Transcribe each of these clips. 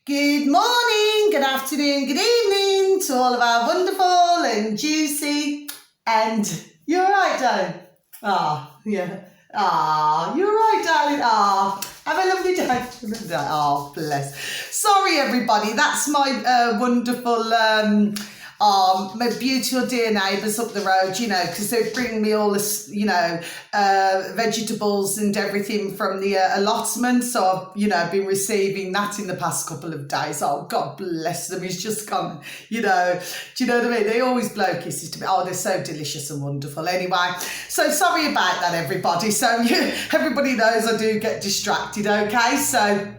Good morning, good afternoon, good evening to all of our wonderful and juicy and you're right, darling. Yeah. You're right, darling. Have a lovely day. Bless. Sorry, everybody. That's my wonderful my beautiful dear neighbours up the road, because they bring me all this, vegetables and everything from the allotment. So I've, been receiving that in the past couple of days. Oh, God bless them. He's just gone, do you know what I mean? They always blow kisses to me. Oh, they're so delicious and wonderful. Anyway, so sorry about that, everybody. So everybody knows I do get distracted, okay? So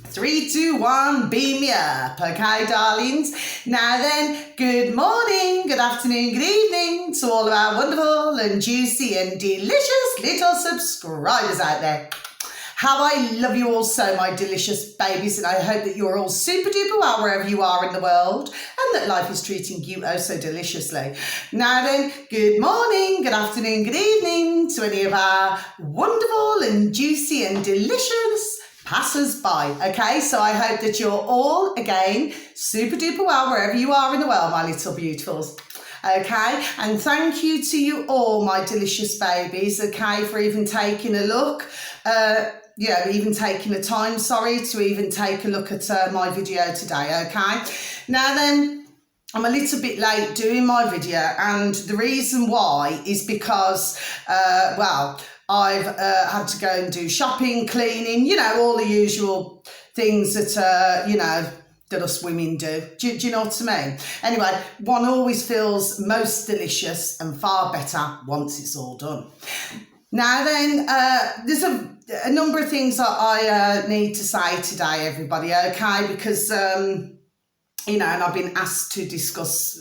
3, 2, 1, beam me up, okay, darlings? Now then, good morning, good afternoon, good evening to all of our wonderful and juicy and delicious little subscribers out there. How I love you all so, my delicious babies, and I hope that you're all super duper well wherever you are in the world and that life is treating you oh so deliciously. Now then, good morning, good afternoon, good evening to any of our wonderful and juicy and delicious passers-by, okay? So I hope that you're all, again, super duper well wherever you are in the world, my little beautifuls. Okay, and thank you to you all, my delicious babies, okay, for even taking a look, even taking the time, to even take a look at my video today, okay? Now then, I'm a little bit late doing my video, and the reason why is because, I've had to go and do shopping, cleaning, all the usual things that, that us women do. Do you know what I mean? Anyway, one always feels most delicious and far better once it's all done. Now then, there's a number of things that I need to say today, everybody, okay? Because, and I've been asked to discuss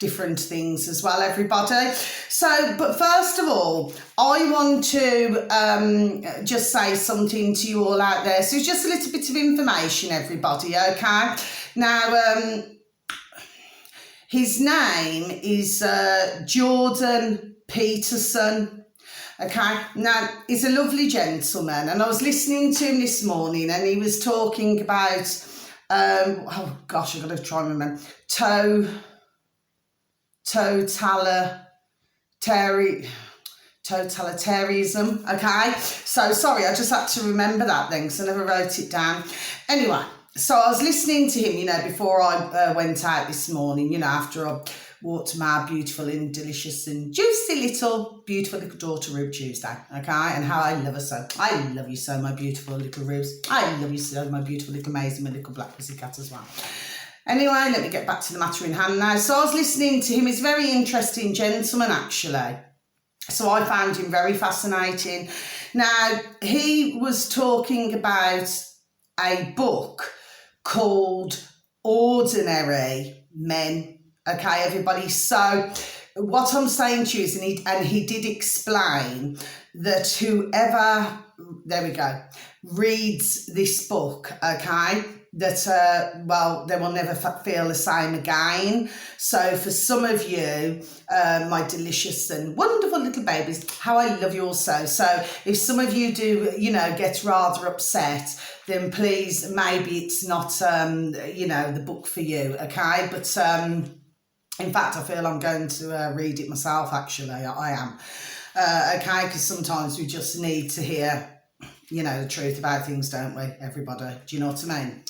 different things as well, everybody. So, but first of all, I want to just say something to you all out there. So it's just a little bit of information, everybody, okay? Now, his name is Jordan Peterson. Okay, now he's a lovely gentleman, and I was listening to him this morning, and he was talking about I've got to try and remember. Totalitarianism, okay? So, sorry, I just had to remember that then because I never wrote it down. Anyway, so I was listening to him, before I went out this morning, after I walked my beautiful and delicious and juicy beautiful little daughter Rube Tuesday, okay? And how I love her so. I love you so, my beautiful little Rubes. I love you so, my beautiful little amazing, my little black pussycat as well. Anyway, let me get back to the matter in hand now. So I was listening to him. He's a very interesting gentleman, actually. So I found him very fascinating. Now, he was talking about a book called Ordinary Men. Okay, everybody. So what I'm saying to you is, and he did explain that whoever, reads this book, okay, that, they will never feel the same again. So for some of you, my delicious and wonderful little babies, how I love you all so. So if some of you do, get rather upset, then please, maybe it's not, the book for you, okay? But, in fact, I feel I'm going to read it myself, actually. I am. Okay, because sometimes we just need to hear, the truth about things, don't we, everybody? Do you know what I mean?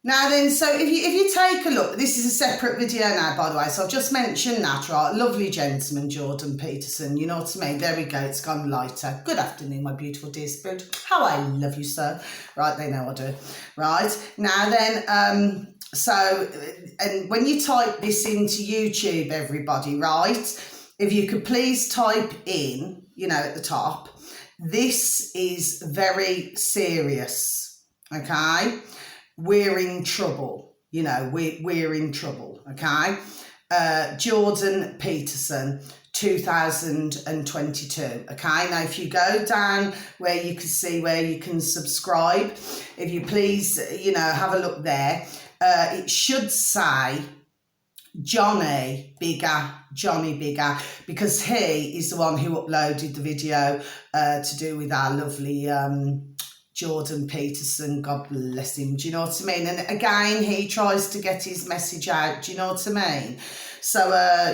Now then, so if you take a look, this is a separate video now, by the way, so I've just mentioned that, right? Lovely gentleman, Jordan Peterson, you know what I mean? There we go, it's gone lighter. Good afternoon, my beautiful dear spirit. How I love you, sir. Right, they know I do. Right, now then, so, and when you type this into YouTube, everybody, right, if you could please type in, at the top, this is very serious, okay? We're in trouble, we're in trouble, okay? Jordan Peterson, 2022, okay? Now, if you go down where you can see where you can subscribe, if you please, have a look there, it should say Johnny Bigger, because he is the one who uploaded the video to do with our lovely Jordan Peterson, God bless him, do you know what I mean? And again, he tries to get his message out, do you know what I mean? So,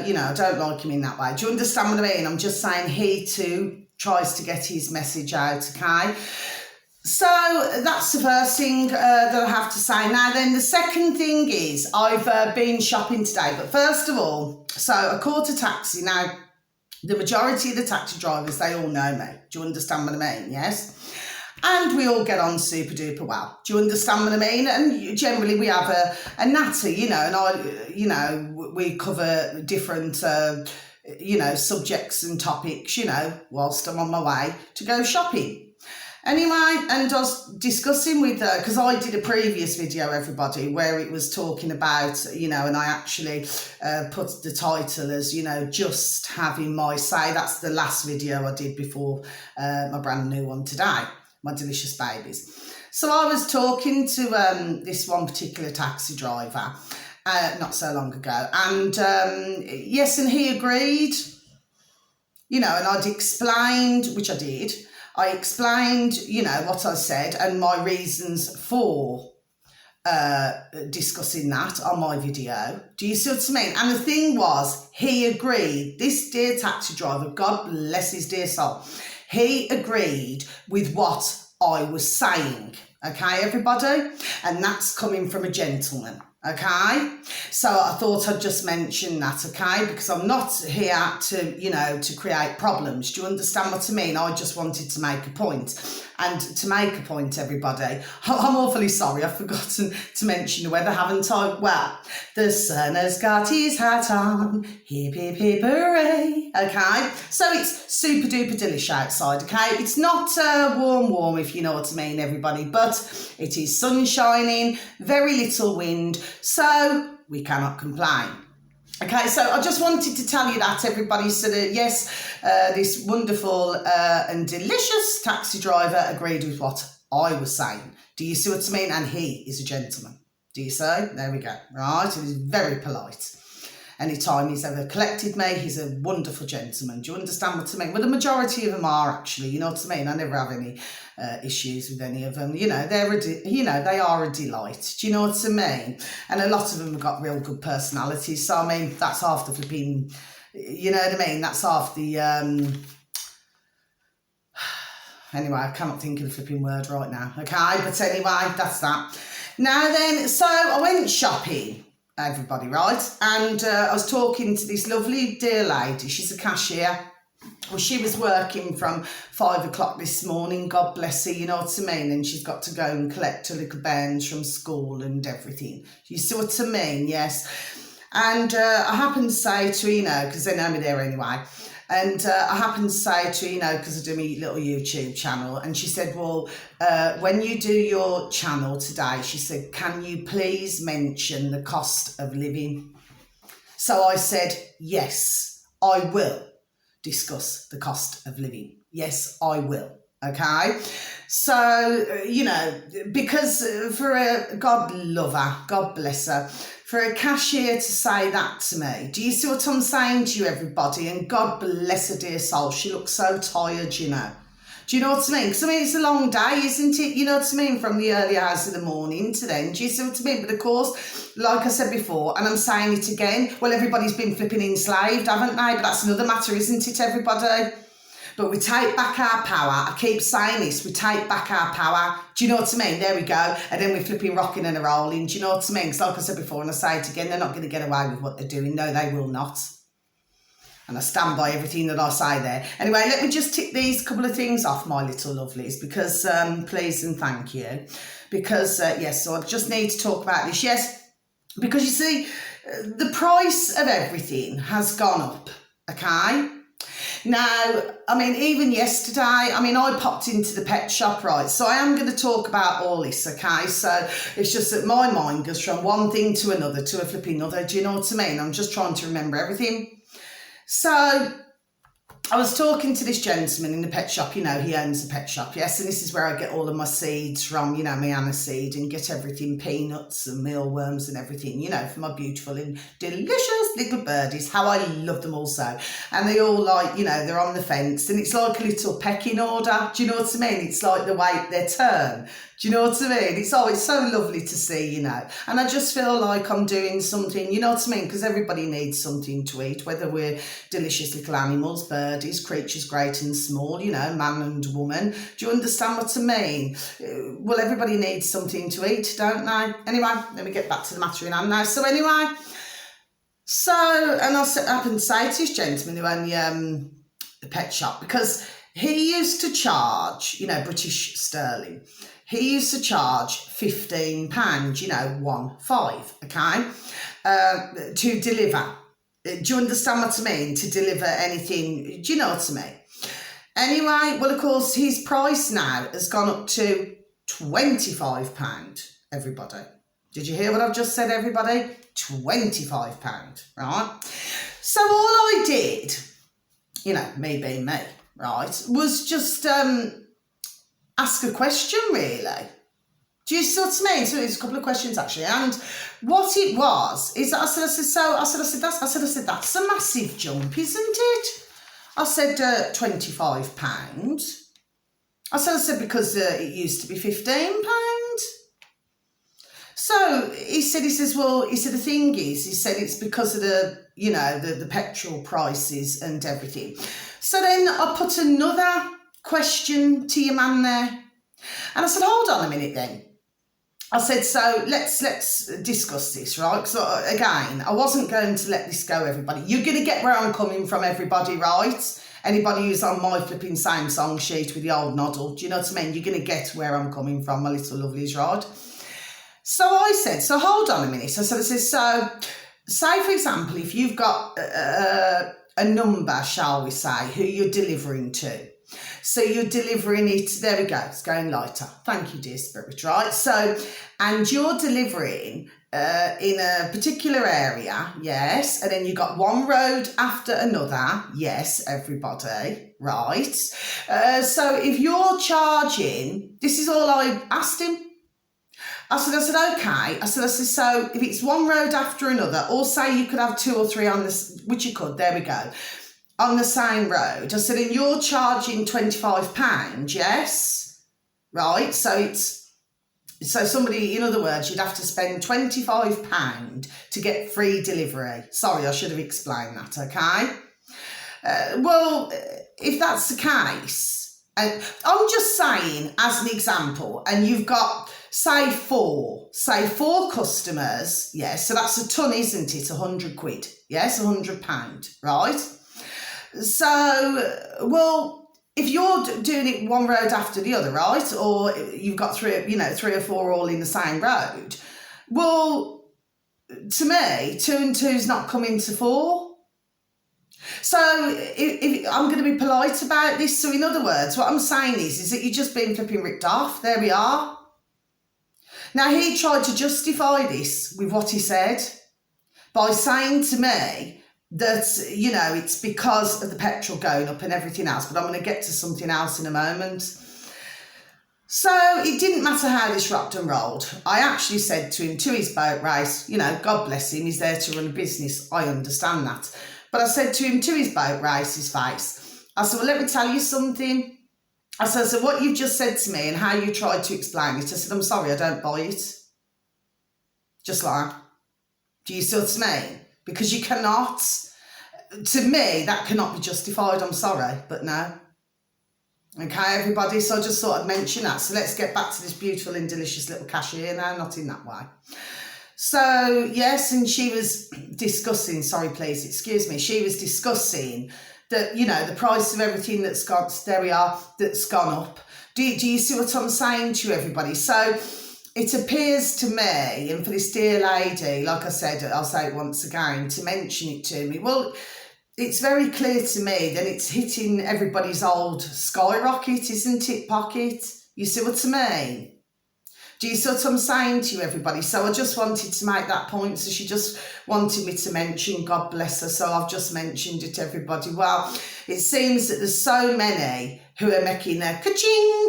you know, I don't like him in that way. Do you understand what I mean? I'm just saying he too tries to get his message out, okay? So that's the first thing that I have to say. Now then, the second thing is I've been shopping today. But first of all, so I caught a taxi. Now, the majority of the taxi drivers, they all know me. Do you understand what I mean? Yes? And we all get on super duper well. Do you understand what I mean? And generally we have a natter, you know, and you know, we cover different, you know, subjects and topics, you know, whilst I'm on my way to go shopping. Anyway, and I was discussing with her, because I did a previous video, everybody, where it was talking about, you know, and I actually put the title as, you know, just having my say. That's the last video I did before my brand new one today, my delicious babies. So I was talking to this one particular taxi driver not so long ago, and yes, and he agreed, you know, and I'd explained, which I did. I explained, you know, what I said and my reasons for discussing that on my video. Do you see what I mean? And the thing was, he agreed. This dear taxi driver, God bless his dear soul, he agreed with what I was saying. Okay, everybody? And that's coming from a gentleman. Okay, so I thought I'd just mention that, okay, because I'm not here to, you know, to create problems. Do you understand what I mean? I just wanted to make a point. And to make a point, everybody, I'm awfully sorry, I've forgotten to mention the weather, haven't I? Well, the sun has got his hat on, hip, hip, hip, hooray, okay? So it's super duper delish outside, okay? It's not warm, if you know what I mean, everybody, but it is sun shining, very little wind, so we cannot complain. Okay, so I just wanted to tell you that, everybody, so that, yes, this wonderful and delicious taxi driver agreed with what I was saying. Do you see what I mean? And he is a gentleman. Do you see? There we go. Right, and he's very polite. Anytime he's ever collected me, he's a wonderful gentleman. Do you understand what I mean? Well, the majority of them are, actually, you know what I mean? I never have any issues with any of them. You know, they are a delight. Do you know what I mean? And a lot of them have got real good personalities. So, I mean, that's half the flipping, you know what I mean? That's half the, anyway, I cannot think of the flipping word right now. Okay, but anyway, that's that. Now then, so I went shopping, everybody, right? And I was talking to this lovely dear lady. She's a cashier. Well, she was working from 5 o'clock this morning, God bless her, you know what I mean? And she's got to go and collect her little bairns from school and everything. You see what I mean? Yes. And I happened to say to her, you know, because they know me there anyway, and I happened to say to her, you know, because I do my little YouTube channel, and she said, well, when you do your channel today, she said, can you please mention the cost of living? So I said, yes, I will discuss the cost of living. Yes, I will. Okay. So, you know, because for a God lover, God bless her, for a cashier to say that to me, do you see what I'm saying to you, everybody? And God bless her dear soul, she looks so tired, you know. Do you know what I mean? Because, I mean, it's a long day, isn't it? You know what I mean? From the early hours of the morning to then. Do you see what I mean? But, of course, like I said before, and I'm saying it again, well, everybody's been flipping enslaved, haven't they? But that's another matter, isn't it, everybody? But we take back our power. I keep saying this. We take back our power. Do you know what I mean? There we go. And then we're flipping, rocking and rolling. Do you know what I mean? Because like I said before, and I say it again, they're not going to get away with what they're doing. No, they will not. And I stand by everything that I say there. Anyway, let me just tick these couple of things off, my little lovelies, because please and thank you. Because, yes, so I just need to talk about this. Yes, because you see, the price of everything has gone up, okay? Now, I mean, even yesterday, I mean, I popped into the pet shop, right? So I am going to talk about all this, okay? So it's just that my mind goes from one thing to another, to a flipping another. Do you know what I mean? I'm just trying to remember everything. So I was talking to this gentleman in the pet shop, he owns a pet shop, yes, and this is where I get all of my seeds from, my aniseed, and get everything, peanuts and mealworms and everything, for my beautiful and delicious little birdies, how I love them also. And they all they're on the fence, and it's like a little pecking order, do you know what I mean? It's like they wait their turn. Do you know what I mean? It's always so lovely to see, and I just feel like I'm doing something, you know what I mean? Because everybody needs something to eat, whether we're delicious little animals, birdies, creatures great and small, man and woman. Do you understand what I mean? Well, everybody needs something to eat, don't they? Anyway, let me get back to the matter in hand now. So anyway, and I happened to say to this gentleman who owned the pet shop, because he used to charge, British sterling. He used to charge £15, 1.5, okay, to deliver. Do you understand what I mean? To deliver anything, do you know what I mean? Anyway, well, of course, his price now has gone up to £25, everybody. Did you hear what I've just said, everybody? £25, right? So all I did, me being me, right, was just ask a question, really. Do you see what I mean? So it's a couple of questions, actually. And what it was is that I said, that's a massive jump, isn't it? I said, £25. I said, because it used to be £15. So he says, the thing is, he said, it's because of the petrol prices and everything. So then I put another question to your man there. And I said, hold on a minute then. I said, so let's discuss this, right? So again, I wasn't going to let this go, everybody. You're going to get where I'm coming from, everybody, right? Anybody who's on my flipping same song sheet with the old noddle, do you know what I mean? You're going to get where I'm coming from, my little lovelies, right? So I said, so hold on a minute. So so say, for example, if you've got a number, shall we say, who you're delivering to. So you're delivering it, there we go, it's going lighter. Thank you, dear Spirit, right? So, and you're delivering in a particular area, yes, and then you got one road after another, yes, everybody, right? So if you're charging, this is all I asked him. I said, okay. I said, so if it's one road after another, or say you could have 2 or 3 on this, which you could, there we go, on the same road. I said, and you're charging £25, yes? Right, so somebody, in other words, you'd have to spend £25 to get free delivery. Sorry, I should have explained that, okay? Well, if that's the case, I'm just saying, as an example, and you've got, say four customers, yes, so that's a ton, isn't it? £100, yes, £100, right? So, well, if you're doing it one road after the other, right, or you've got 3 or 4 all in the same road, well, to me, 2 and 2's not coming to 4. So if I'm going to be polite about this. So in other words, what I'm saying is that you're just being flipping ripped off. There we are. Now, he tried to justify this with what he said by saying to me that, it's because of the petrol going up and everything else, but I'm going to get to something else in a moment. So it didn't matter how this rocked and rolled. I actually said to him, to his boat race, God bless him, he's there to run a business. I understand that. But I said to him, to his boat race, his face, I said, well, let me tell you something. I said, so what you've just said to me and how you tried to explain it, I said, I'm sorry, I don't buy it. Just like, do you see what I mean? Because you cannot, to me, that cannot be justified. I'm sorry, but no. Okay, everybody, so I just thought I'd mention that. So let's get back to this beautiful and delicious little cashier now, not in that way. So, yes, and she was discussing, sorry, please, excuse me, she was discussing that, the price of everything that's gone, there we are, that's gone up. Do you see what I'm saying to you, everybody? So it appears to me, and for this dear lady, like I said, I'll say it once again, to mention it to me, well, it's very clear to me that it's hitting everybody's old skyrocket, isn't it, pocket? You see what I mean? Do you see what I'm saying to you, everybody? So I just wanted to make that point. So she just wanted me to mention, God bless her. So I've just mentioned it, everybody. Well, it seems that there's so many who are making a ka-ching,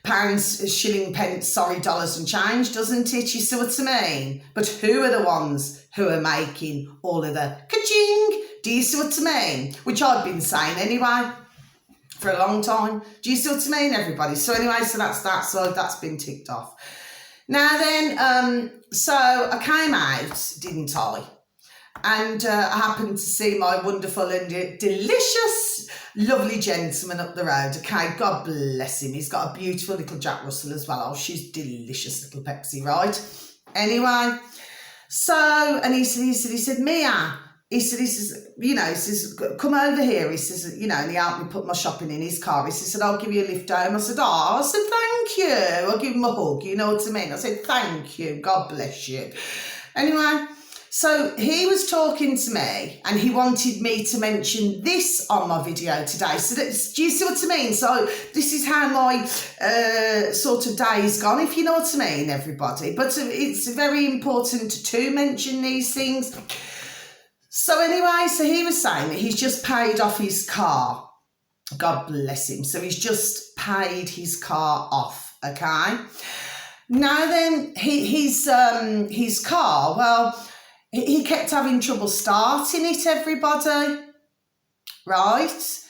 pounds, shilling, pence, sorry, dollars and change, doesn't it? You see what I mean? But who are the ones who are making all of the ka-ching? Do you see what I mean? Which I've been saying anyway for a long time. Do you see what I mean, everybody? So anyway, so that's that. So that's been ticked off. Now then, so I came out, didn't I? And I happened to see my wonderful and delicious, lovely gentleman up the road. Okay, God bless him. He's got a beautiful little Jack Russell as well. Oh, she's delicious little Pepsi, right? Anyway, so, and he said, Mia, he says, you know, he says, come over here. He says, you know, and he helped me put my shopping in his car. He said, I'll give you a lift home. I said, oh, I said, thank you. I'll give him a hug. You know what I mean? I said, thank you. God bless you. Anyway, so he was talking to me and he wanted me to mention this on my video today. So that's, do you see what I mean? So this is how my sort of day's gone, if you know what I mean, everybody. But it's very important to mention these things. So anyway, so he was saying that he's just paid off his car. God bless him. So he's just paid his car off, okay? Now then, his car, well, he kept having trouble starting it, everybody, right?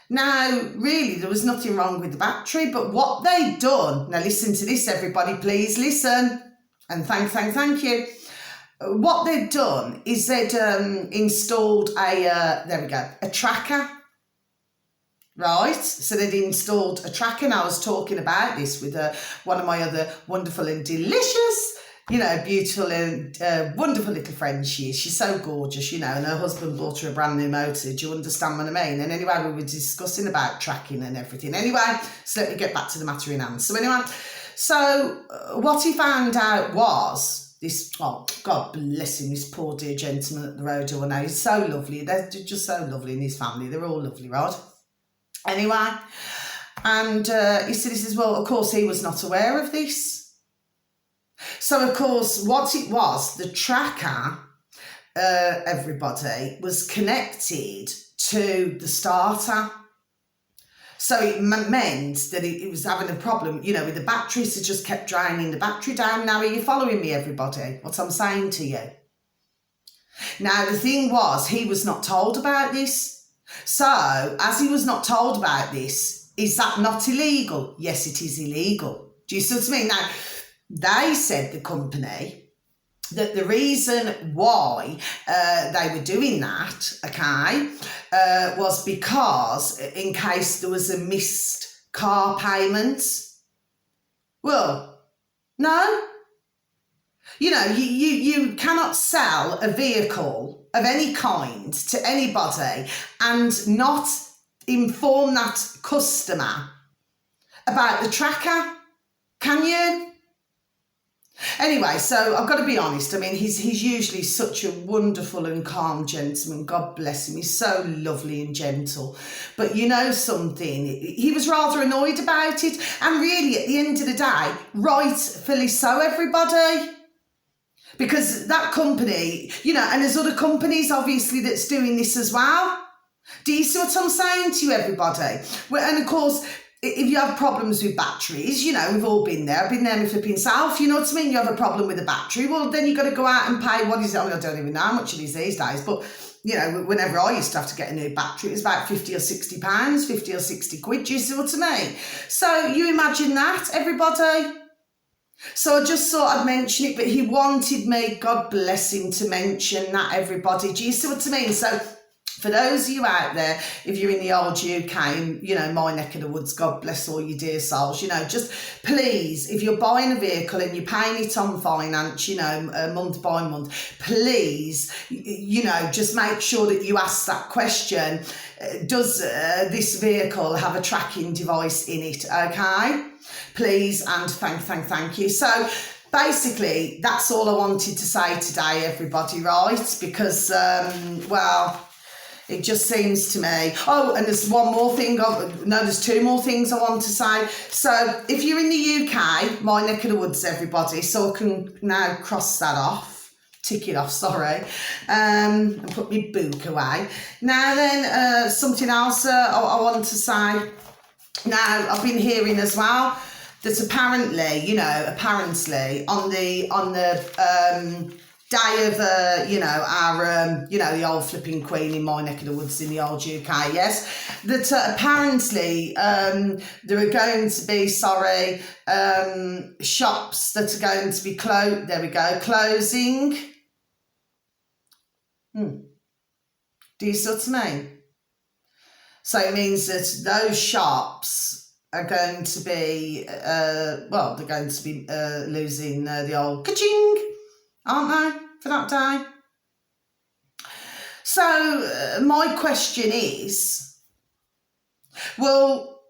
Now, really, there was nothing wrong with the battery, but what they'd done, now listen to this, everybody, please listen, and thank you. What they'd done is they'd installed a tracker, right? So they'd installed a tracker, and I was talking about this with one of my other wonderful and delicious, you know, beautiful and wonderful little friend she is. She's so gorgeous, you know, and her husband bought her a brand new motor. Do you understand what I mean? And anyway, we were discussing about tracking and everything. Anyway, so let me get back to the matter in hand. So anyway, so what he found out was this, oh, God bless him, this poor dear gentleman at the road who I know. He's so lovely. They're just so lovely in his family. They're all lovely, right? Anyway, and he says, well, of course, he was not aware of this. So, of course, what it was, the tracker, everybody, was connected to the starter. So it meant that it was having a problem, you know, with the battery, so it just kept draining the battery down. Now, are you following me, everybody, what I'm saying to you? Now, the thing was, he was not told about this. So, as he was not told about this, is that not illegal? Yes, it is illegal. Do you see what I mean? Now, they said, the company, that the reason why they were doing that, okay, was because in case there was a missed car payment. Well, no. You know, you cannot sell a vehicle of any kind to anybody and not inform that customer about the tracker, can you? Anyway, so I've got to be honest. I mean, he's usually such a wonderful and calm gentleman. God bless him. He's so lovely and gentle. But you know something? He was rather annoyed about it. And really, at the end of the day, rightfully so, everybody. Because that company, you know, and there's other companies, obviously, that's doing this as well. Do you see what I'm saying to you, everybody? Well, and of course, if you have problems with batteries, you know, we've all been there. I've been there in flipping self, you know what I mean? You have a problem with the battery, well, then you've got to go out and pay, what is it? I mean, I don't even know how much it is these days, but, you know, whenever I used to have to get a new battery, it was about 50 or 60 pounds, 50 or 60 quid, do you see what I mean? So you imagine that, everybody? So I just thought I'd mention it, but he wanted me, God bless him, to mention that, everybody. Do you see what I mean? So for those of you out there, if you're in the old UK, you know, my neck of the woods, God bless all you dear souls, you know, just please, if you're buying a vehicle and you're paying it on finance, you know, month by month, please, you know, just make sure that you ask that question, does this vehicle have a tracking device in it, okay? Please, and thank you. So basically, that's all I wanted to say today, everybody, right? Because, well, It just seems to me. Oh, and there's one more thing. There's two more things I want to say. So if you're in the UK, my neck of the woods, everybody, so I can now cross that off, tick it off, sorry, and put my book away. Now then, something else I want to say. Now, I've been hearing as well that apparently on the day of, our, the old flipping Queen in my neck of the woods in the old UK, yes, that apparently there are going to be, shops that are going to be closing. Do you see what I mean? So it means that those shops are going to be, they're going to be losing the old ka-ching, aren't they, for that day? So my question is, well,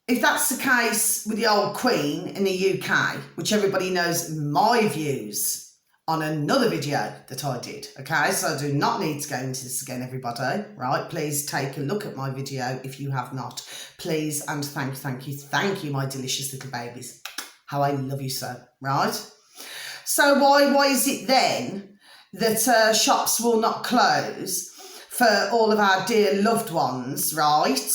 if that's the case with the old Queen in the UK, which everybody knows my views on another video that I did, okay? So I do not need to go into this again, everybody, right? Please take a look at my video if you have not. Please and thank you, my delicious little babies. How I love you so, right? So why is it then that shops will not close for all of our dear loved ones, right,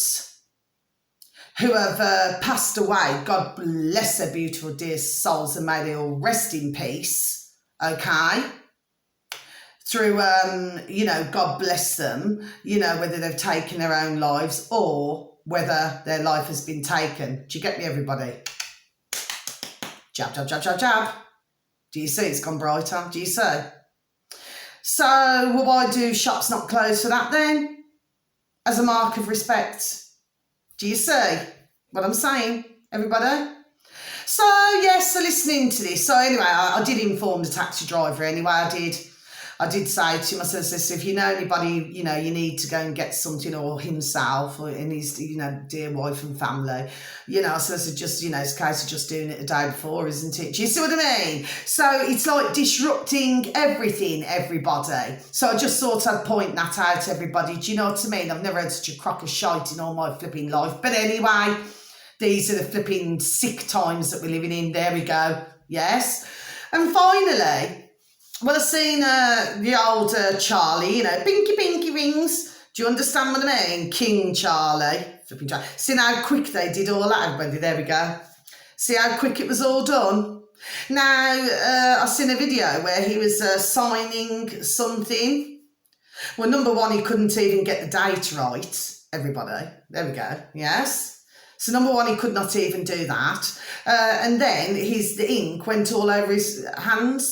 who have passed away? God bless their beautiful dear souls and may they all rest in peace. Okay, through, God bless them, whether they've taken their own lives or whether their life has been taken. Do you get me, everybody? Jab, jab, jab, jab, jab. Do you see it's gone brighter? Do you see? So, well, why do shops not close for that then? As a mark of respect. Do you see what I'm saying, everybody? So, yes, so listening to this. So, anyway, I did inform the taxi driver anyway. I did say to him, I said, if you know anybody, you need to go and get something, or himself, or in his, dear wife and family, I said, just, it's a case of just doing it the day before, isn't it? Do you see what I mean? So, it's like disrupting everything, everybody. So, I just thought I'd point that out, everybody. Do you know what I mean? I've never had such a crock of shite in all my flipping life. But anyway, these are the flipping sick times that we're living in. There we go. Yes. And finally, well, I've seen the old Charlie, pinky rings. Do you understand what I mean? King Charlie. Flipping Charlie. See how quick they did all that, everybody? There we go. See how quick it was all done? Now, I've seen a video where he was signing something. Well, number one, he couldn't even get the date right, everybody. There we go. Yes. So number one, he could not even do that. And then the ink went all over his hand.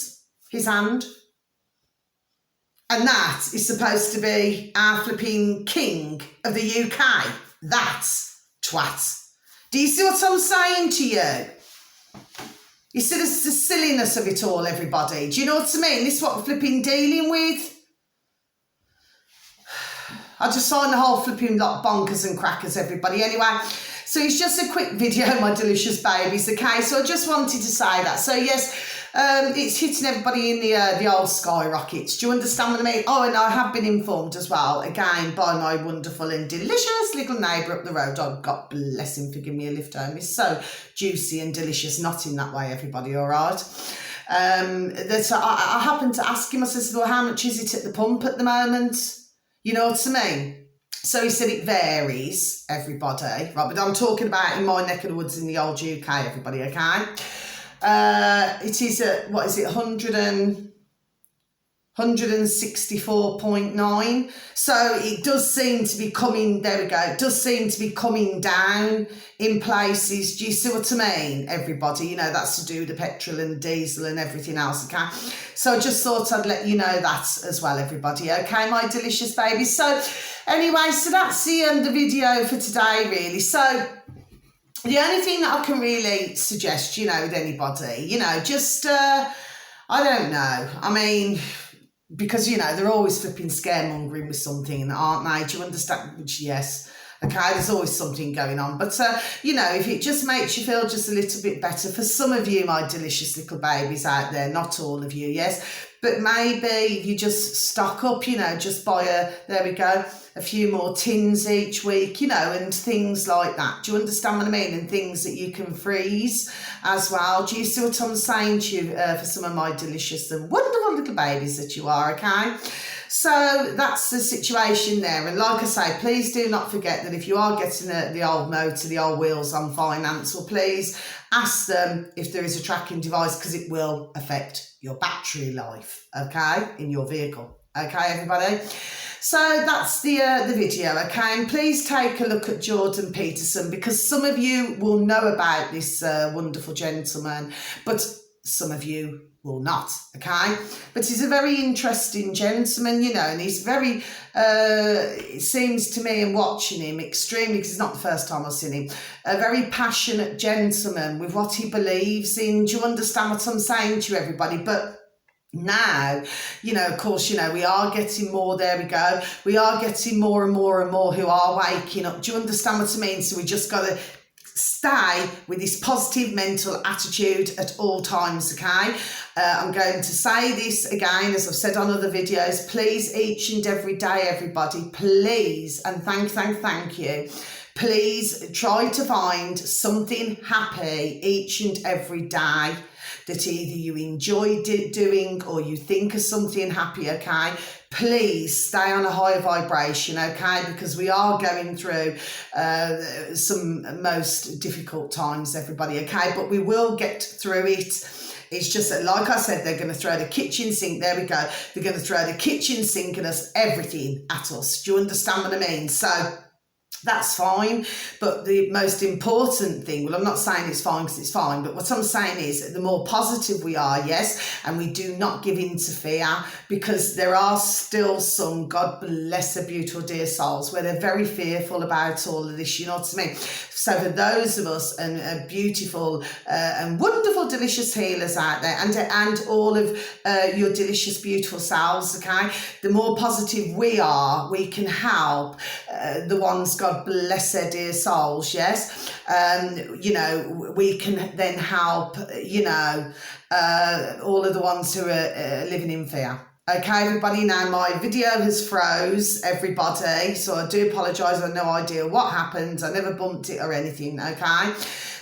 And that is supposed to be our flipping king of the UK. That's twat. Do you see what I'm saying to you? You see the silliness of it all, everybody. Do you know what I mean? This is what we're flipping dealing with. I just signed the whole flipping lot bonkers and crackers, everybody. Anyway, so it's just a quick video, my delicious babies, okay? So I just wanted to say that. So yes, it's hitting everybody in the old skyrockets. Do you understand what I mean? Oh, and I have been informed as well, again, by my wonderful and delicious little neighbour up the road. Oh, God bless him for giving me a lift home. It's so juicy and delicious. Not in that way, everybody, all right? I happened to ask him, I said, well, how much is it at the pump at the moment? You know what I mean? So he said it varies, everybody, right? But I'm talking about in my neck of the woods in the old UK, everybody, okay? It is at, 164.9. So it does seem to be coming, there we go, it does seem to be coming down in places. Do you see what I mean, everybody? That's to do with the petrol and the diesel and everything else, okay? So I just thought I'd let you know that as well, everybody, okay, my delicious babies? So anyway, so that's the video for today, really. So the only thing that I can really suggest, with anybody, just, I don't know. I mean, because, they're always flipping scaremongering with something, aren't they? Do you understand? Which, yes. Okay, there's always something going on. But, you know, if it just makes you feel just a little bit better, for some of you, my delicious little babies out there, not all of you, yes, but maybe you just stock up, you know, just buy there we go, a few more tins each week, you know, and things like that. Do you understand what I mean? And things that you can freeze as well. Do you see what I'm saying to you, for some of my delicious and wonderful little babies that you are, okay? So that's the situation there. And like I say, please do not forget that if you are getting the old motor, the old wheels on finance, well, please ask them if there is a tracking device, because it will affect your battery life, okay, in your vehicle. Okay, everybody? So that's the video, okay? And please take a look at Jordan Peterson, because some of you will know about this wonderful gentleman, but some of you will not, okay? But he's a very interesting gentleman, you know, and he's very, it seems to me, and watching him extremely, because it's not the first time I've seen him, a very passionate gentleman with what he believes in. Do you understand what I'm saying to you, everybody? But now, you know, of course, you know, we are getting more, there we go, we are getting more and more and more who are waking up. Do you understand what I mean? So we just got to stay with this positive mental attitude at all times, okay? I'm going to say this again, as I've said on other videos, please, each and every day, everybody, please, and thank you, please try to find something happy each and every day that either you enjoy doing or you think of something happy, okay? Please stay on a high vibration, okay? Because we are going through some most difficult times, everybody, okay? But we will get through it. It's just that, like I said, they're going to throw the kitchen sink. There we go. They're going to throw the kitchen sink and everything at us. Do you understand what I mean? So that's fine, but the most important thing, well, I'm not saying it's fine because it's fine, but what I'm saying is that the more positive we are, yes, and we do not give in to fear, because there are still some, God bless their beautiful dear souls, where they're very fearful about all of this, you know what I mean? So for those of us and beautiful and wonderful, delicious healers out there, and all of your delicious, beautiful selves, okay, the more positive we are, we can help the ones, God bless their dear souls, yes, you know, we can then help, you know, all of the ones who are living in fear. Okay, everybody, now my video has froze, everybody, so I do apologise. I have no idea what happened. I never bumped it or anything, okay?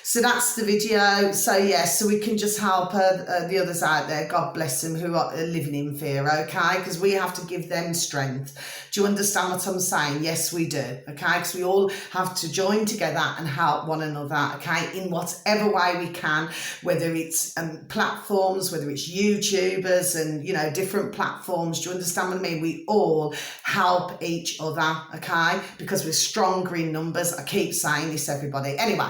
So that's the video. So yes, so we can just help the others out there, God bless them, who are living in fear, okay? Because we have to give them strength. Do you understand what I'm saying? Yes, we do, okay? Because we all have to join together and help one another, okay? In whatever way we can, whether it's platforms, whether it's YouTubers and, you know, different platforms. Do you understand what I mean? We all help each other, okay? Because we're stronger in numbers. I keep saying this, everybody. Anyway.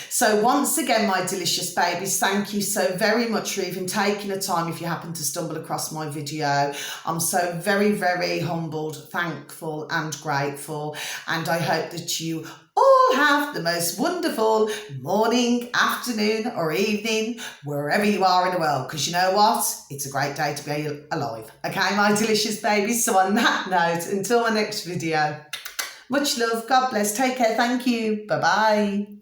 So once again, my delicious babies, thank you so very much for even taking the time if you happen to stumble across my video. I'm so very, very humbled, thankful and grateful. And I hope that you all have the most wonderful morning, afternoon or evening, wherever you are in the world. Because you know what? It's a great day to be alive. Okay, my delicious babies. So on that note, until my next video, much love, God bless, take care, thank you, bye-bye.